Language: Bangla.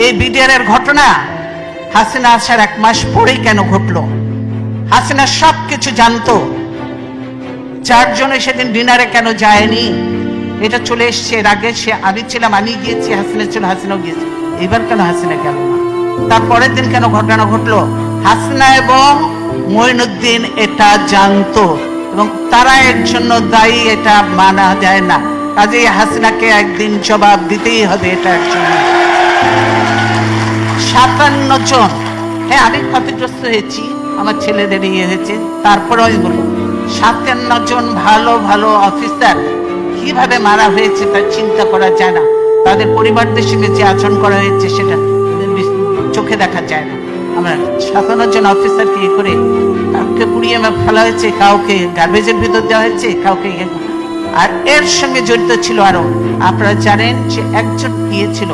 এই বিডিআর এর ঘটনা হাসিনা আসার 1 মাস পরেই কেন ঘটলো? হাসিনা সবকিছু জানতো। 4 জনে সেদিন ডিনারে কেন যায়নি? এটা চলে এসছে। এর আগে আমি ছিলাম, আমি গিয়েছি, হাসিনা ছিল, হাসিনাও গিয়েছে। এবার কেন হাসিনা গেল না? তারপরের দিন কেন ঘটনা ঘটলো? হাসিনা এবং মঈনুদ্দিন এটা জানতো এবং তারা এর জন্য দায়ী, এটা মানা যায় না। কাজেই হাসিনাকে একদিন জবাব দিতেই হবে এটার জন্য। 57 জন, হ্যাঁ আমি ক্ষতিগ্রস্ত হয়েছি, আমার ছেলেদের ইয়ে হয়েছে, তারপরেও এগুলো 57 জন ভালো ভালো অফিসার কিভাবে মারা হয়েছে তা চিন্তা করা যায় না। তাদের পরিবারদের সঙ্গে যে আচরণ করা হয়েছে সেটা চোখে দেখা যায় না। আমরা 57 জন অফিসারকে ইয়ে করে কাউকে পুড়িয়ে ফেলা হয়েছে, কাউকে গার্বেজের ভিতর দেওয়া হয়েছে, কাউকে আর এর সঙ্গে জড়িত ছিল আরো। আপনারা জানেন যে একজন গিয়েছিল